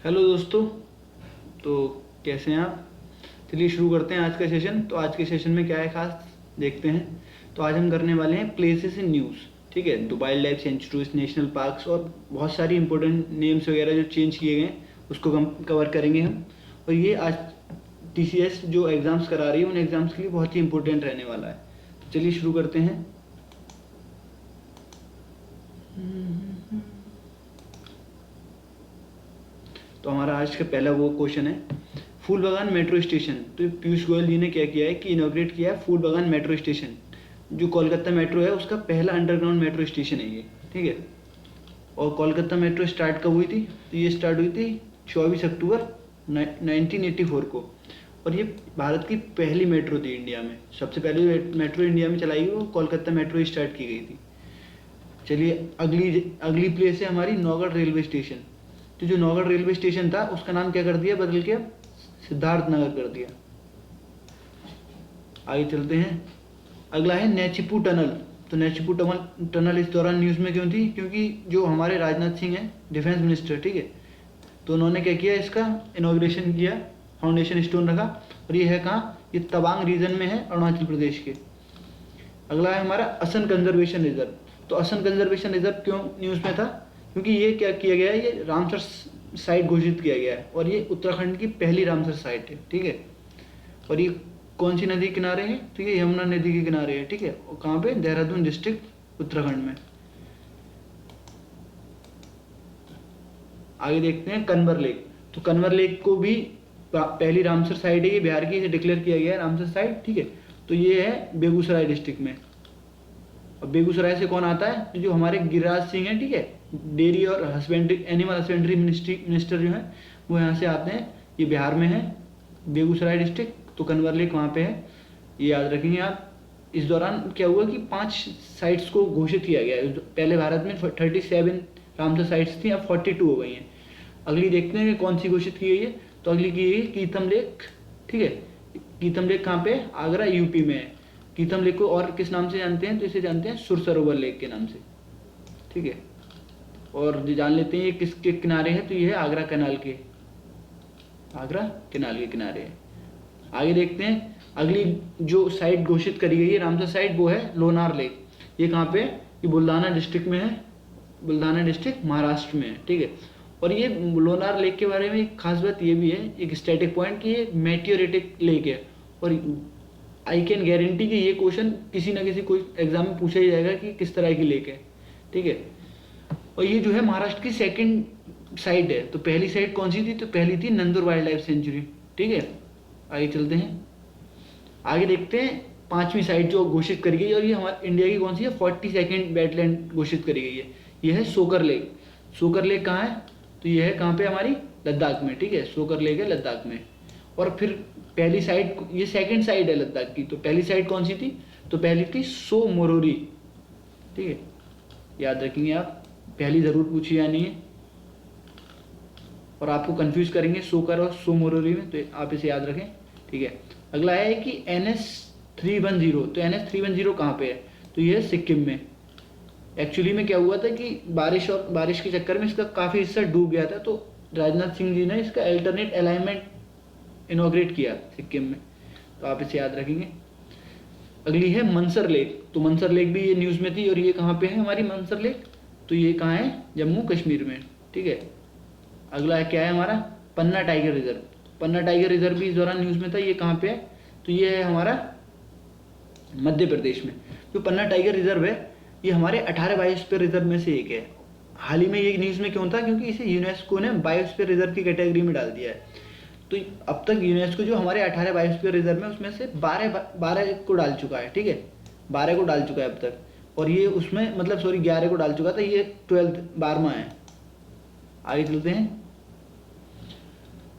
Hello दोस्तों। तो कैसे हैं आप? चलिए शुरू करते हैं आज का सेशन। तो आज के सेशन में क्या है खास देखते हैं। तो आज हम करने वाले हैं प्लेसेस इन न्यूज़। ठीक है, तो wild life sanctuaries, national parks और बहुत सारी इंपॉर्टेंट नेम्स वगैरह जो चेंज किए गए हैं उसको कवर करेंगे हम। और ये आज टीसीएस जो एग्ज़ाम्स करा रही है उन एग्ज़ाम्स के लिए बहुत ही इंपॉर्टेंट रहने वाला है। तो चलिए शुरू करते हैं। तो हमारा आज का पहला वो क्वेश्चन है, फूलबागान मेट्रो स्टेशन। तो पीयूष गोयल जी ने क्या किया है कि इनॉग्रेट किया है फूलबागान मेट्रो स्टेशन, जो कोलकाता मेट्रो है उसका पहला अंडरग्राउंड मेट्रो स्टेशन है ये। ठीक है, और कोलकाता मेट्रो स्टार्ट कब हुई थी? तो ये स्टार्ट हुई थी 24 अक्टूबर 1984 को। और ये भारत की पहली मेट्रो थी इंडिया में। सबसे पहले मेट्रो इंडिया में चलाई गई वो कोलकाता मेट्रो स्टार्ट की गई थी। चलिए अगली प्लेस है हमारी नौगढ़ रेलवे स्टेशन। तो जो नौगढ़ रेलवे स्टेशन था उसका नाम क्या कर दिया बदल के, सिद्धार्थ नगर कर दिया। आगे चलते हैं। अगला है नेचिपू टनल। तो नेचिपू टनल इस दौरान न्यूज़ में क्यों थी? क्योंकि जो हमारे राजनाथ सिंह हैं डिफेंस मिनिस्टर, ठीक है, तो उन्होंने क्या किया, इसका इनॉग्रेशन किया, फाउंडेशन स्टोन रखा। और ये है कहाँ? ये तवांग रीजन में है, अरुणाचल प्रदेश के। अगला है हमारा असम कंजर्वेशन रिजर्व। तो असम कंजर्वेशन रिजर्व क्यों न्यूज़ में था? क्योंकि ये क्या किया गया है, ये रामसर साइट घोषित किया गया है और ये उत्तराखंड की पहली रामसर साइट है। ठीक है, और ये कौन सी नदी के किनारे है? तो ये यमुना नदी के किनारे है। ठीक है, और कहाँ पे? देहरादून डिस्ट्रिक्ट, उत्तराखंड में। आगे देखते हैं कन्वर लेक। तो कन्वर लेक को भी पहली रामसर साइट है, ये बिहार की, इसे डिक्लेयर किया गया है रामसर साइट। ठीक है, तो ये है बेगूसराय डिस्ट्रिक्ट में। अब बेगूसराय से कौन आता है? तो जो हमारे गिरिराज सिंह हैं, ठीक है, डेयरी और हस्बेंड्री, एनिमल हस्बेंड्री मिनिस्टर जो हैं वो यहाँ से आते हैं। ये बिहार में है, बेगूसराय डिस्ट्रिक्ट। तो कन्वर लेक वहाँ पे है, ये याद रखेंगे आप। इस दौरान क्या हुआ कि 5 साइट्स को घोषित किया गया है। पहले भारत में 37 रामसर साइट्स थी, अब 42 हो गई हैं। अगली देखते हैं कि कौन सी घोषित की गई है। तो अगली की गई कीथम लेक। ठीक है, कीथम लेक कहाँ पे है? आगरा, यूपी में है। कीथम लेक को और किस नाम से जानते हैं? तो इसे जानते हैं सुर सरोवर लेक के नाम से। ठीक है, और जान लेते हैं ये किसके किनारे है। तो ये है आगरा कैनाल के, आगरा कैनाल के किनारे है। आगे देखते हैं अगली जो साइट घोषित करी गई है रामसर साइट, वो है लोनार लेक। ये कहाँ पे है? ये बुल्ढाना डिस्ट्रिक्ट में है, बुल्ढाना डिस्ट्रिक्ट महाराष्ट्र में है। ठीक है, और ये लोनार लेक के बारे में एक खास बात ये भी है, एक स्टैटिक पॉइंट, कि ये मेटियोरेटिक लेक है। और आई कैन गारंटी कि ये क्वेश्चन किसी ना किसी कोई एग्जाम में पूछा ही जाएगा कि किस तरह की लेक है। ठीक है, और ये जो है महाराष्ट्र की सेकंड साइट है। तो पहली साइट कौन सी थी? तो पहली थी नंदुर वाइल्ड लाइफ सेंचुरी। ठीक है, आगे चलते हैं। आगे देखते हैं 5वीं साइट जो घोषित करी गई, और ये हमारे इंडिया की कौन सी है? 42nd वेटलैंड घोषित करी गई है। ये है सोकर लेक। सोकर लेक कहाँ है? तो ये है कहाँ पे? हमारी लद्दाख में। ठीक है, सोकर लेक है लद्दाख में। और फिर पहली साइट, ये सेकंड साइट है लद्दाख की। तो पहली साइट कौन सी थी? तो पहली थी सो मोरोरी। ठीक है, याद रखेंगे आप, पहली जरूर पूछी जानी है और आपको कंफ्यूज करेंगे सोकर और सो मोरोरी में, तो आप इसे याद रखें। ठीक है, अगला है कि NS310। तो NS310 कहाँ पे है? तो ये है सिक्किम में। एक्चुअली में क्या हुआ था कि बारिश के चक्कर में इसका काफ़ी हिस्सा डूब गया था, तो राजनाथ सिंह जी ने इसका अल्टरनेट अलाइनमेंट इनॉग्रेट किया सिक्किम में। तो आप इसे याद रखेंगे। अगली है मंसर लेक। तो मंसर लेक भी ये न्यूज़ में थी, और ये कहाँ पे है हमारी मंसर लेक? तो ये कहाँ है? जम्मू कश्मीर में। ठीक है, अगला है क्या है हमारा? पन्ना टाइगर रिजर्व। पन्ना टाइगर रिजर्व भी इस दौरान न्यूज़ में था। ये कहाँ पे है? तो ये है हमारा मध्य प्रदेश में। जो पन्ना टाइगर रिजर्व है ये हमारे 18 बायोस्फीयर रिजर्व में से एक है। हाल ही में ये न्यूज़ में क्यों था? क्योंकि इसे यूनेस्को ने बायोस्फीयर रिजर्व की कैटेगरी में डाल दिया है। तो अब तक यूनेस्को जो हमारे 18 बायोस्फीयर रिजर्व में उसमें से 12 को डाल चुका है। ठीक है, 12 को डाल चुका है अब तक, और ये उसमें मतलब 11 को डाल चुका था, ये 12वां है। आगे चलते हैं।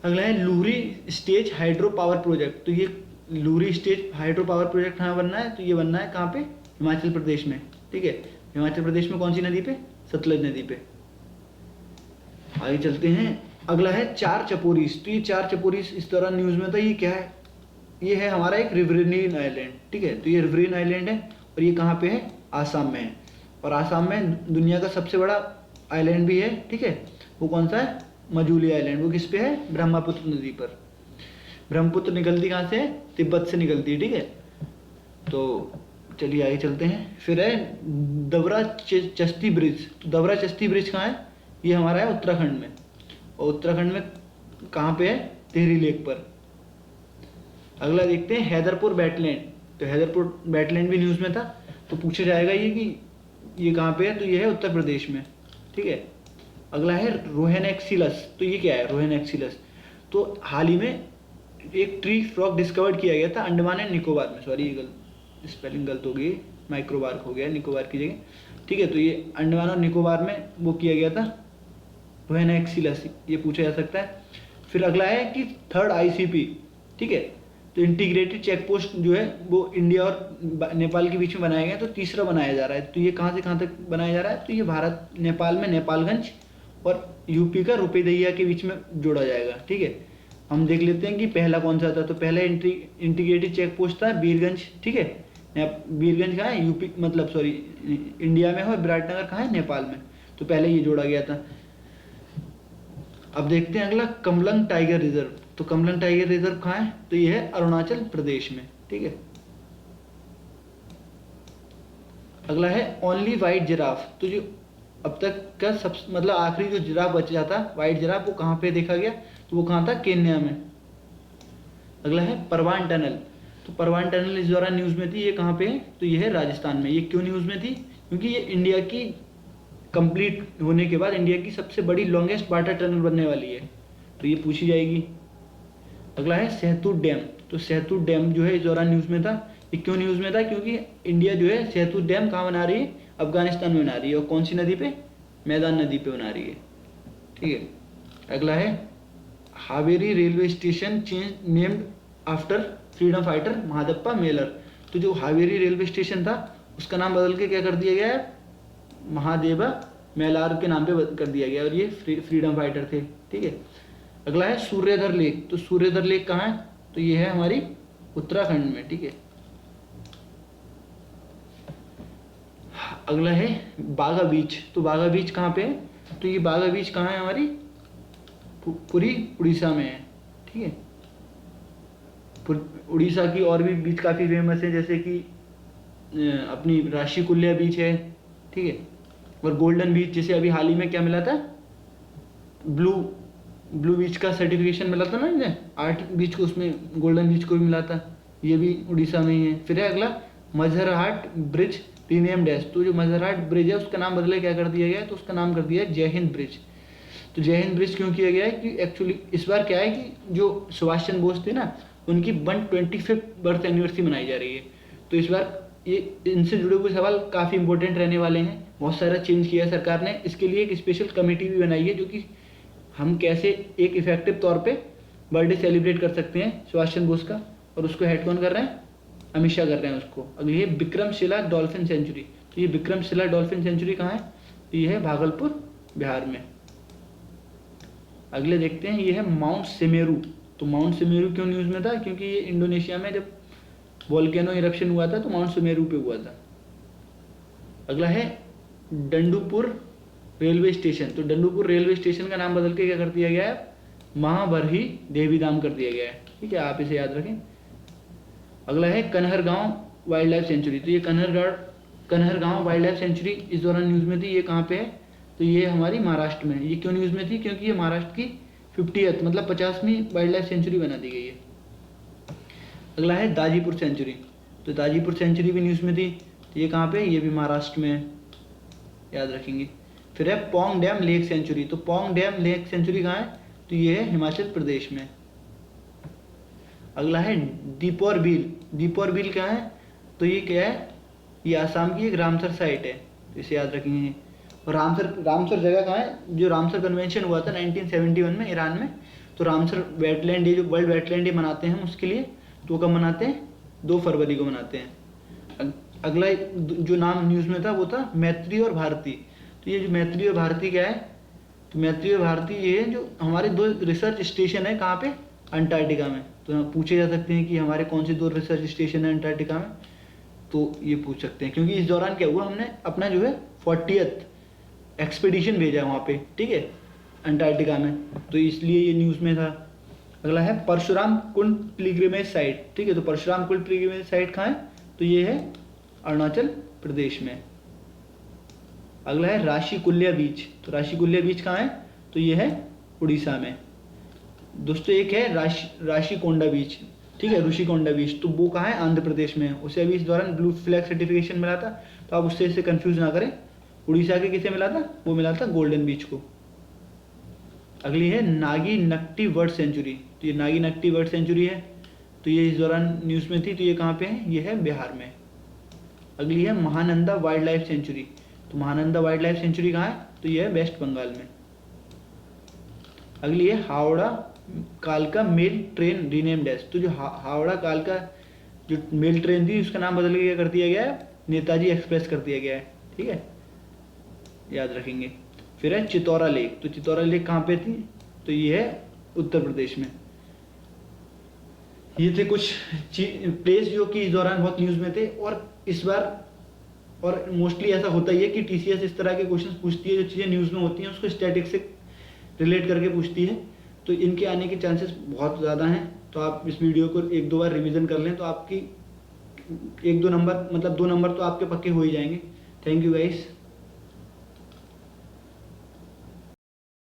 अगला है Luhri stage hydro power project. तो ये Luhri stage hydro power project कहाँ बनना है? तो ये बनना है कहाँ पे? हिमाचल प्रदेश में। ठीक है, हिमाचल प्रदेश में कौन सी नदी पे? सतलज नदी पे। आगे चलते हैं। अगला है 4 चपोरीस। तो ये 4 चपोरीस इस दौरान न्यूज़ में था। ये क्या है? ये है हमारा एक रिवरिन आइलैंड। ठीक है, तो ये रिवरिन आइलैंड है, और ये कहाँ पे है? आसाम में है। और आसाम में दुनिया का सबसे बड़ा आइलैंड भी है। ठीक है, वो कौन सा है? मजूली आइलैंड, वो किस पे है? ब्रह्मपुत्र नदी पर। ब्रह्मपुत्र निकलती कहाँ से है? तिब्बत से निकलती है, ठीक है। तो चलिए आगे चलते हैं। फिर है दवरा चस्ती ब्रिज। तो दवरा चस्ती ब्रिज कहाँ है? ये हमारा है उत्तराखंड में। और उत्तराखंड में कहाँ पे है? टिहरी लेक पर। अगला देखते हैं हैदरपुर वेटलैंड। तो हैदरपुर वेटलैंड भी न्यूज़ में था, तो पूछा जाएगा ये कि ये कहाँ पे है? तो ये है उत्तर प्रदेश में, ठीक है। अगला है रोहेनेक्सिलस। तो ये क्या है रोहेनेक्सिलस? तो हाल ही में एक ट्री फ्रॉग डिस्कवर्ड किया गया था अंडमान एंड निकोबार में। सॉरी स्पेलिंग गलत हो गई, माइक्रोबार हो गया निकोबार की जगह, ठीक है। तो ये अंडमान और निकोबार में वो किया गया था रोहेनेक्सिलस, ये पूछा जा सकता है। फिर अगला है कि थर्ड आईसीपी, ठीक है। तो इंटीग्रेटेड चेक पोस्ट जो है वो इंडिया और नेपाल के बीच में बनाया गया, तो तीसरा बनाया जा रहा है। तो ये कहाँ से कहाँ तक बनाया जा रहा है? तो ये भारत नेपाल में नेपालगंज और यूपी का रुपैया के बीच में जोड़ा जाएगा, ठीक है। हम देख लेते हैं कि पहला कौन सा था। तो पहला इंटीग्रेटेड चेक पोस्ट था बीरगंज, ठीक है। बीरगंज कहाँ है? यूपी मतलब सॉरी इंडिया में है, और विराटनगर कहाँ है? नेपाल में। तो पहले ये जोड़ा गया था। अब देखते हैं अगला कमलंग टाइगर रिजर्व। तो कमलंग टाइगर रिजर्व कहाँ है? तो ये है अरुणाचल प्रदेश में, ठीक है। अगला है ओनली वाइट जिराफ। तो जो अब तक का सब मतलब आखिरी जो जिराफ बच जाता वाइट जिराफ, वो कहाँ पे देखा गया? तो वो कहाँ था? केन्या में। अगला है परवान टनल। तो परवान टनल इस दौरान न्यूज़ में थी, ये कहाँ पे है? तो ये है राजस्थान में। ये क्यों न्यूज़ में थी? क्योंकि ये इंडिया की कंप्लीट होने के बाद इंडिया की सबसे बड़ी लॉन्गेस्ट वाटर टनल बनने वाली है, तो ये पूछी जाएगी। अगला है सहतूत डैम। तो सहतूत डैम जो है इस दौरान न्यूज़ में था। ये क्यों न्यूज़ में था? क्योंकि इंडिया जो है सहतूत डैम कहाँ बना रही है? अफगानिस्तान में बना रही है। और कौन सी नदी पे? मैदान नदी पे बना रही है, ठीक है। अगला है Haveri railway station change named after freedom fighter Mahadappa Mailar. तो जो हावेरी रेलवे स्टेशन था उसका नाम बदल के क्या कर दिया गया है? महादेवा मेलार के नाम पे कर दिया गया, और ये फ्रीडम फाइटर थे, ठीक है। अगला है सूर्यधर लेक। तो सूर्यधर लेक कहाँ है? तो ये है हमारी उत्तराखंड में, ठीक है। अगला है बागा बीच। तो बागा बीच कहाँ पे है? तो ये बागा बीच कहाँ है? हमारी पूरी उड़ीसा में है, ठीक है। उड़ीसा की और भी बीच काफ़ी फेमस है, जैसे कि अपनी राशिकुल्या बीच है, ठीक है। और गोल्डन बीच, जैसे अभी हाल ही में क्या मिला था? ब्लू बीच का सर्टिफिकेशन मिला था ना इन्हें, आर्ट बीच को, उसमें गोल्डन बीच को भी मिला था, ये भी उड़ीसा में ही है। फिर है अगला मजहरहाट ब्रिज रीनेम डैश। तो जो मजहरहाट ब्रिज है उसका नाम बदले क्या कर दिया गया है? तो उसका नाम कर दिया है जय हिंद ब्रिज। तो जय हिंद ब्रिज क्यों किया गया है? कि एक्चुअली इस बार क्या है कि जो सुभाष चंद्र बोस थे ना, उनकी 125th बर्थ एनिवर्सरी मनाई जा रही है। तो इस बार ये इनसे जुड़े हुए सवाल काफ़ी इंपॉर्टेंट रहने वाले हैं। बहुत सारा चेंज किया है सरकार ने, इसके लिए एक स्पेशल कमेटी भी बनाई है, जो कि हम कैसे एक इफेक्टिव तौर पे बर्थडे सेलिब्रेट कर सकते हैं सुभाष चंद्र बोस का। और उसको हेड कौन कर रहे हैं? अमित शाह कर रहे हैं उसको। अगली है विक्रमशिला डॉल्फिन सेंचुरी। तो ये विक्रमशिला डॉल्फिन सेंचुरी कहाँ है? ये है भागलपुर बिहार में। अगले देखते हैं, ये है माउंट सेमेरू। तो माउंट सेमेरू क्यों न्यूज़ में था? क्योंकि ये इंडोनेशिया में जब वोल्केनो इरप्शन हुआ था तो माउंट सेमेरू पे हुआ था। अगला है डंडूपुर रेलवे स्टेशन। तो डंडूपुर रेलवे स्टेशन का नाम बदल के क्या कर दिया गया है? महाबरही देवीधाम कर दिया गया है, ठीक है, आप इसे याद रखें। अगला है कन्हरगांव वाइल्ड लाइफ सेंचुरी। तो ये कन्हरगांव वाइल्ड लाइफ सेंचुरी इस दौरान न्यूज़ में थी, ये कहाँ पे है? तो ये हमारी महाराष्ट्र में है। ये क्यों न्यूज़ में थी? क्योंकि ये महाराष्ट्र की 50th मतलब 50वीं वाइल्ड लाइफ सेंचुरी बना दी गई है। अगला है दाजीपुर सेंचुरी। तो दाजीपुर सेंचुरी भी न्यूज़ में थी, तो ये कहाँ पे? ये भी महाराष्ट्र में है, याद रखेंगे। फिर है पोंग डैम लेक सेंचुरी। तो पोंग डैम लेक सेंचुरी कहाँ है? तो ये है हिमाचल प्रदेश में। अगला है दीपोर बिल। दीपोर बिल कहाँ है? तो ये क्या है? ये आसाम की एक रामसर साइट है, तो इसे याद रखेंगे। और रामसर जगह कहाँ है? जो रामसर कन्वेंशन हुआ था 1971 में ईरान में, तो रामसर वेटलैंड डे, जो वर्ल्ड वेटलैंड डे मनाते हैं हम उसके लिए, तो कब मनाते हैं? 2 फरवरी को मनाते हैं। अगला जो नाम न्यूज़ में था वो था मैत्री और भारती। तो ये जो मैत्री और भारती क्या है? तो मैत्री और भारती ये है जो हमारे 2 रिसर्च स्टेशन है, कहाँ पे? अंटार्कटिका में। तो पूछे जा सकते हैं कि हमारे कौन से 2 रिसर्च स्टेशन है अंटार्कटिका में, तो ये पूछ सकते हैं। क्योंकि इस दौरान क्या हुआ, हमने अपना जो है 40th एक्सपीडिशन भेजा है वहाँ पे, ठीक है, अंटार्कटिका में, तो इसलिए ये न्यूज़ में था। अगला है परशुराम कुंड पिलग्रिमेज साइट, ठीक है, तो परशुराम कुंड पिलग्रिमेज साइट कहाँ है, तो ये है अरुणाचल प्रदेश में। अगला है राशिकुल्या बीच, तो राशिकुल्या बीच कहाँ है, तो ये है उड़ीसा में। दोस्तों एक है राशिकोंडा बीच, ठीक है, ऋषिकोंडा बीच, तो वो कहाँ है, आंध्र प्रदेश में है। उसे अभी इस दौरान ब्लू फ्लैग सर्टिफिकेशन मिला था, तो आप उससे इसे कंफ्यूज ना करें। उड़ीसा के किसे मिला था, वो मिला था गोल्डन बीच को। अगली है नागी नक्टी बर्ड सेंचुरी, तो ये नागी नक्टी बर्ड सेंचुरी है, तो ये इस दौरान न्यूज़ में थी, तो ये कहाँ पे है, ये है बिहार में। अगली है महानंदा वाइल्ड लाइफ सेंचुरी, तो महानंदा वाइल्ड लाइफ सेंचुरी कहाँ है, तो ये है वेस्ट बंगाल में। अगली है हावड़ा कालका मेल ट्रेन रीनेम डैश, तो जो हावड़ा कालका जो मेल ट्रेन थी उसका नाम बदल के कर दिया गया है, नेताजी एक्सप्रेस कर दिया गया है, ठीक है, याद रखेंगे। फिर है चितौरा लेक, तो चितौरा लेक कहाँ पे थी, तो ये है उत्तर प्रदेश में। ये थे कुछ प्लेस जो कि इस दौरान बहुत न्यूज़ में थे। और इस बार और मोस्टली ऐसा होता ही है कि टीसीएस इस तरह के क्वेश्चन पूछती है, जो चीज़ें न्यूज़ में होती हैं उसको स्टैटिक से रिलेट करके पूछती है, तो इनके आने के चांसेस बहुत ज़्यादा हैं। तो आप इस वीडियो को एक दो बार रिवीजन कर लें तो आपकी 1-2 नंबर, मतलब 2 नंबर तो आपके पक्के हो ही जाएंगे। Thank you guys.